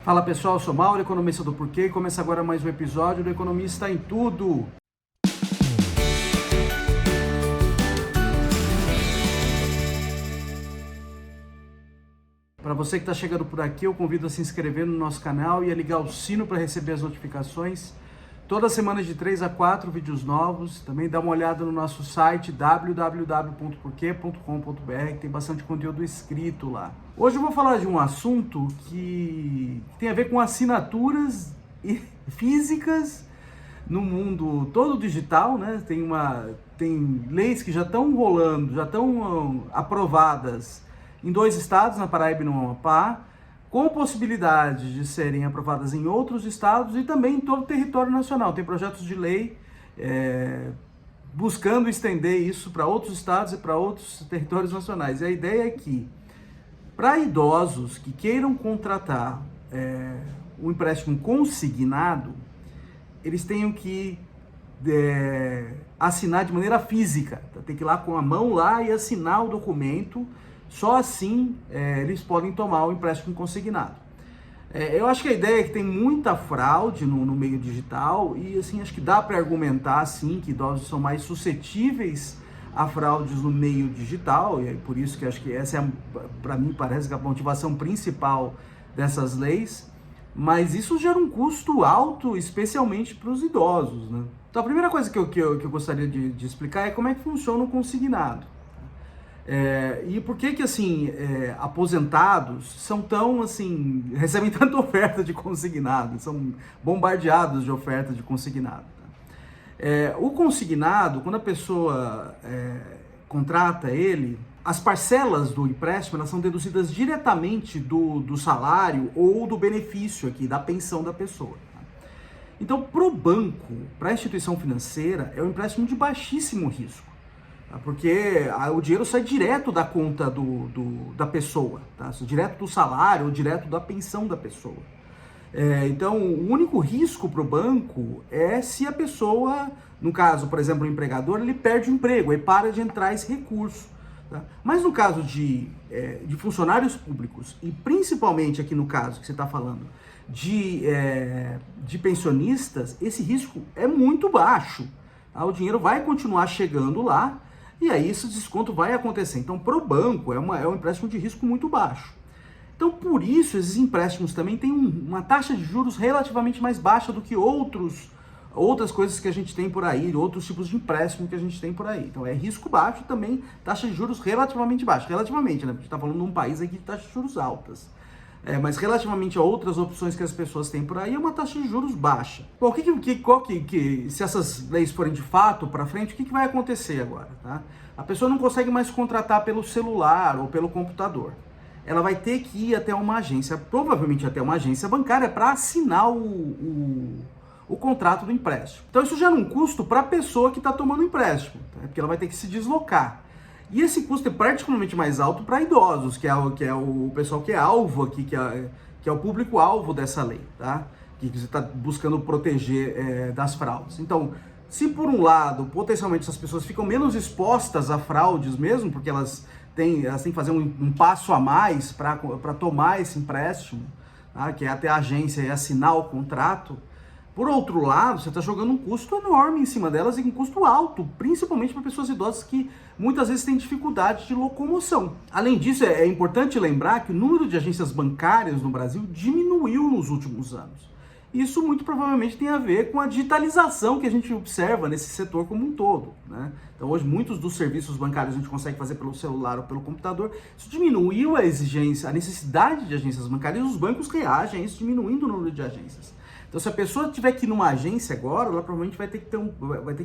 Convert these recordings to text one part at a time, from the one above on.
Fala pessoal, eu sou Mauro, economista do Porquê, e começa agora mais um episódio do Economista em Tudo. Para você que está chegando por aqui, eu convido a se inscrever no nosso canal e a ligar o sino para receber as notificações. Toda semana de 3 a 4 vídeos novos. Também dá uma olhada no nosso site www.porque.com.br, que tem bastante conteúdo escrito lá. Hoje eu vou falar de um assunto que tem a ver com assinaturas físicas no mundo todo digital, né? Tem leis que já estão rolando, já estão aprovadas em 2 estados, na Paraíba e no Amapá, com possibilidade de serem aprovadas em outros estados e também em todo o território nacional. Tem projetos de lei buscando estender isso para outros estados e para outros territórios nacionais. E a ideia é que, para idosos que queiram contratar um empréstimo consignado, eles tenham que assinar de maneira física. Tem que ir lá com a mão lá e assinar o documento. Só assim eles podem tomar o empréstimo consignado. Eu acho que a ideia é que tem muita fraude no meio digital e assim, acho que dá para argumentar sim, que idosos são mais suscetíveis a fraudes no meio digital, e é por isso que acho que essa para mim parece que a motivação principal dessas leis, mas isso gera um custo alto, especialmente para os idosos, né? Então a primeira coisa que eu gostaria de explicar é como é que funciona o consignado. E por que assim, aposentados são tão, assim, recebem tanta oferta de consignado, são bombardeados de oferta de consignado. O consignado, quando a pessoa contrata ele, as parcelas do empréstimo elas são deduzidas diretamente do salário ou do benefício aqui, da pensão da pessoa. Então, para o banco, para a instituição financeira, é um empréstimo de baixíssimo risco. Porque o dinheiro sai direto da conta da pessoa, tá? Direto do salário ou direto da pensão da pessoa. Então, o único risco para o banco é se a pessoa, no caso, por exemplo, o empregador, ele perde o emprego, aí para de entrar esse recurso. Tá? Mas no caso de funcionários públicos, e principalmente aqui no caso que você está falando, de pensionistas, esse risco é muito baixo. Tá? O dinheiro vai continuar chegando lá, e aí esse desconto vai acontecer. Então, para o banco, é um empréstimo de risco muito baixo. Então, por isso, esses empréstimos também têm uma taxa de juros relativamente mais baixa do que outras coisas que a gente tem por aí, outros tipos de empréstimo que a gente tem por aí. Então, é risco baixo também, taxa de juros relativamente baixa. Relativamente, né? A gente está falando de um país aqui de taxas de juros altas. Mas relativamente a outras opções que as pessoas têm por aí, é uma taxa de juros baixa. Bom, se essas leis forem de fato para frente, o que vai acontecer agora? Tá? A pessoa não consegue mais contratar pelo celular ou pelo computador. Ela vai ter que ir até uma agência, provavelmente até uma agência bancária, para assinar o contrato do empréstimo. Então isso gera um custo para a pessoa que está tomando o empréstimo, tá? Porque ela vai ter que se deslocar. E esse custo é particularmente mais alto para idosos, que é o pessoal que é alvo aqui, que é o público-alvo dessa lei, tá? Que você está buscando proteger das fraudes. Então, se por um lado, potencialmente essas pessoas ficam menos expostas a fraudes mesmo, porque elas têm que fazer um passo a mais para tomar esse empréstimo, tá? Que é até a agência e assinar o contrato. Por outro lado, você está jogando um custo enorme em cima delas e um custo alto, principalmente para pessoas idosas que muitas vezes têm dificuldade de locomoção. Além disso, é importante lembrar que o número de agências bancárias no Brasil diminuiu nos últimos anos. Isso muito provavelmente tem a ver com a digitalização que a gente observa nesse setor como um todo, né? Então hoje muitos dos serviços bancários a gente consegue fazer pelo celular ou pelo computador. Isso diminuiu a necessidade de agências bancárias e os bancos reagem a isso, diminuindo o número de agências. Então, se a pessoa tiver que ir numa agência agora, ela provavelmente vai ter que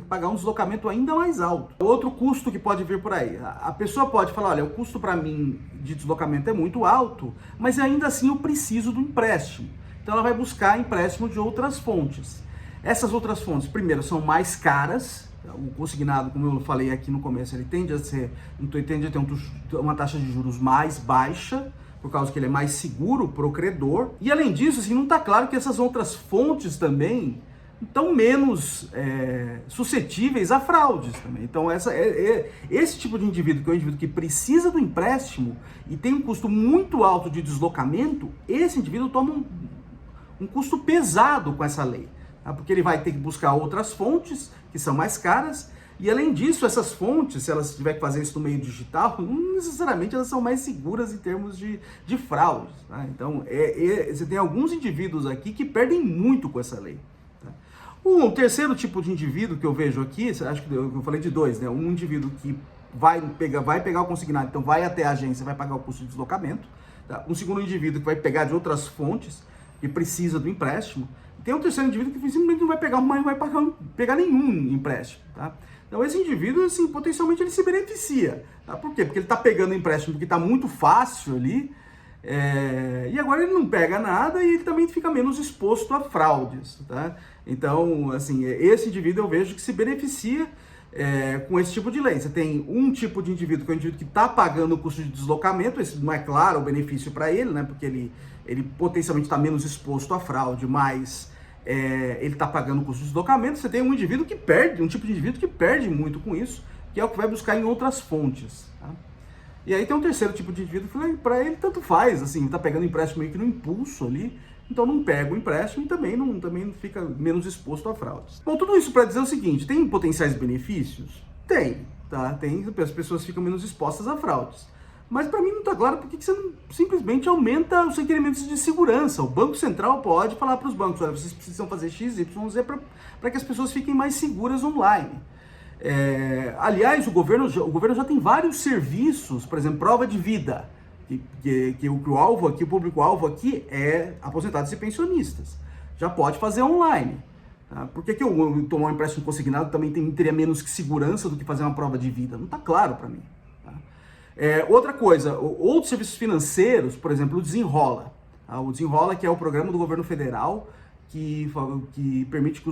pagar um deslocamento ainda mais alto. Outro custo que pode vir por aí. A pessoa pode falar, olha, o custo para mim de deslocamento é muito alto, mas ainda assim eu preciso do empréstimo. Então, ela vai buscar empréstimo de outras fontes. Essas outras fontes, primeiro, são mais caras. O consignado, como eu falei aqui no começo, ele tende a ter uma taxa de juros mais baixa, por causa que ele é mais seguro para o credor. E além disso, assim, não está claro que essas outras fontes também estão menos suscetíveis a fraudes também. Então esse tipo de indivíduo, que é um indivíduo que precisa do empréstimo e tem um custo muito alto de deslocamento, esse indivíduo toma um custo pesado com essa lei, tá? Porque ele vai ter que buscar outras fontes que são mais caras, e além disso, essas fontes, se elas tiver que fazer isso no meio digital, não necessariamente elas são mais seguras em termos de fraude, tá? Então, você tem alguns indivíduos aqui que perdem muito com essa lei. Tá? O terceiro tipo de indivíduo que eu vejo aqui, acho que eu falei de dois, né? Um indivíduo que vai pegar o consignado, então vai até a agência, vai pagar o custo de deslocamento. Tá? Um segundo indivíduo que vai pegar de outras fontes, que precisa do empréstimo. Tem um terceiro indivíduo que simplesmente não vai pegar, mas não vai pegar nenhum empréstimo. Tá? Então esse indivíduo, assim, potencialmente ele se beneficia. Tá? Por quê? Porque ele está pegando empréstimo porque está muito fácil ali, e agora ele não pega nada e ele também fica menos exposto a fraudes. Tá? Então, assim, esse indivíduo eu vejo que se beneficia com esse tipo de lei. Você tem um tipo de indivíduo que é o indivíduo que está pagando o custo de deslocamento, esse não é claro o benefício para ele, né? Porque ele potencialmente está menos exposto à fraude, mas ele está pagando o custo de deslocamento. Você tem um indivíduo que perde, um tipo de indivíduo que perde muito com isso, que é o que vai buscar em outras fontes. Tá? E aí tem um terceiro tipo de indivíduo que para ele tanto faz, assim, está pegando empréstimo meio que no impulso ali, então não pega o empréstimo e também fica menos exposto a fraudes. Bom, tudo isso para dizer o seguinte, tem potenciais benefícios? Tem, tá? Tem, as pessoas ficam menos expostas a fraudes. Mas para mim não está claro por que você não simplesmente aumenta os requerimentos de segurança. O Banco Central pode falar para os bancos, olha, vocês precisam fazer X, Y, Z para que as pessoas fiquem mais seguras online. Aliás, o governo já tem vários serviços, por exemplo, prova de vida, que o alvo aqui, o público-alvo aqui é aposentados e pensionistas. Já pode fazer online. Tá? Por que eu tomar um empréstimo consignado também teria menos segurança do que fazer uma prova de vida? Não está claro para mim. Tá? Outra coisa, outros serviços financeiros, por exemplo, o Desenrola. Tá? O Desenrola, que é o programa do governo federal que permite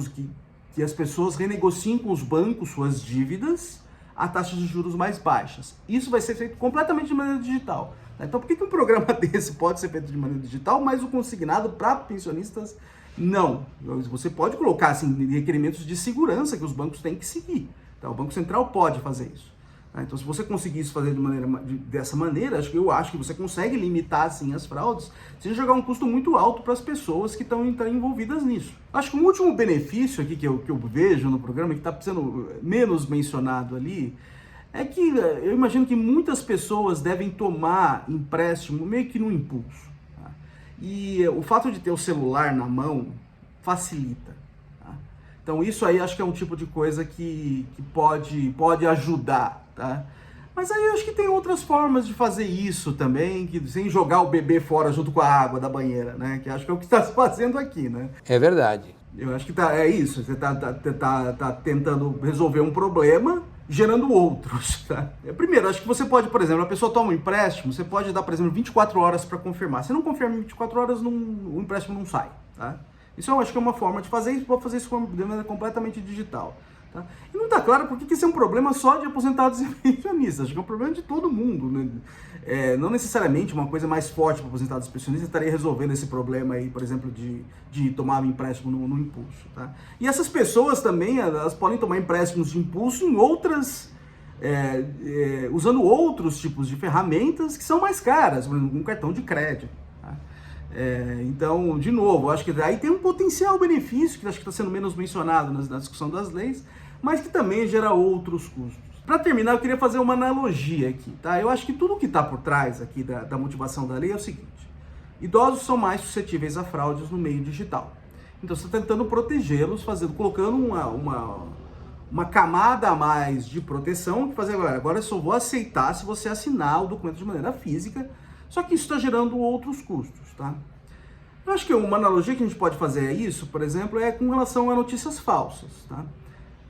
que as pessoas renegociem com os bancos suas dívidas a taxas de juros mais baixas. Isso vai ser feito completamente de maneira digital. Então, por que um programa desse pode ser feito de maneira digital, mas o consignado para pensionistas não? Você pode colocar assim, requerimentos de segurança que os bancos têm que seguir. Tá? O Banco Central pode fazer isso. Tá? Então, se você conseguir isso fazer dessa maneira, eu acho que você consegue limitar assim, as fraudes sem jogar um custo muito alto para as pessoas que estão envolvidas nisso. Acho que um último benefício aqui que eu vejo no programa, que está sendo menos mencionado ali, é que eu imagino que muitas pessoas devem tomar empréstimo meio que no impulso. Tá? E o fato de ter o celular na mão facilita. Tá? Então isso aí acho que é um tipo de coisa que pode ajudar. Tá? Mas aí eu acho que tem outras formas de fazer isso também, sem jogar o bebê fora junto com a água da banheira, né? Que acho que é o que está se fazendo aqui, né? É verdade. Eu acho que é isso, você tá tentando resolver um problema gerando outros, tá? Primeiro, acho que você pode, por exemplo, a pessoa toma um empréstimo, você pode dar, por exemplo, 24 horas para confirmar. Se não confirma em 24 horas, o empréstimo não sai, tá? Isso eu acho que é uma forma de fazer isso, pode fazer isso de maneira completamente digital. Tá? E não está claro por que isso é um problema só de aposentados e pensionistas. Acho que é um problema de todo mundo. Né? Não necessariamente uma coisa mais forte para aposentados e pensionistas estaria resolvendo esse problema aí, por exemplo, de tomar um empréstimo no impulso. Tá? E essas pessoas também, elas podem tomar empréstimos de impulso em outras, usando outros tipos de ferramentas que são mais caras, por exemplo, um cartão de crédito. Tá? Então, de novo, acho que aí tem um potencial benefício que acho que está sendo menos mencionado na discussão das leis, mas que também gera outros custos. Para terminar, eu queria fazer uma analogia aqui, tá? Eu acho que tudo que está por trás aqui da motivação da lei é o seguinte: idosos são mais suscetíveis a fraudes no meio digital. Então, você está tentando protegê-los, colocando uma camada a mais de proteção, que agora eu só vou aceitar se você assinar o documento de maneira física, só que isso está gerando outros custos, tá? Eu acho que uma analogia que a gente pode fazer a isso, por exemplo, é com relação a notícias falsas, tá?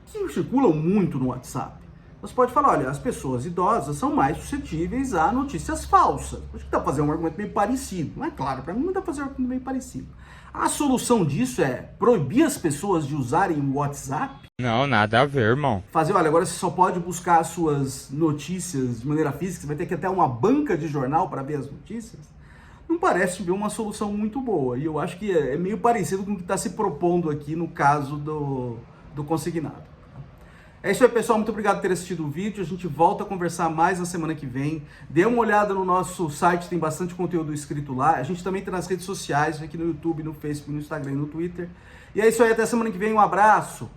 Que circulam muito no WhatsApp. Você pode falar, olha, as pessoas idosas são mais suscetíveis a notícias falsas. Acho que dá para fazer um argumento meio parecido. Não é claro, para mim não dá para fazer um argumento meio parecido. A solução disso é proibir as pessoas de usarem o WhatsApp? Não, nada a ver, irmão. Fazer, olha, agora você só pode buscar as suas notícias de maneira física, você vai ter que ir até uma banca de jornal para ver as notícias? Não parece ver uma solução muito boa. E eu acho que é meio parecido com o que está se propondo aqui no caso do consignado. É isso aí, pessoal. Muito obrigado por ter assistido o vídeo. A gente volta a conversar mais na semana que vem. Dê uma olhada no nosso site, tem bastante conteúdo escrito lá. A gente também está nas redes sociais, aqui no YouTube, no Facebook, no Instagram e no Twitter. E é isso aí, até semana que vem. Um abraço.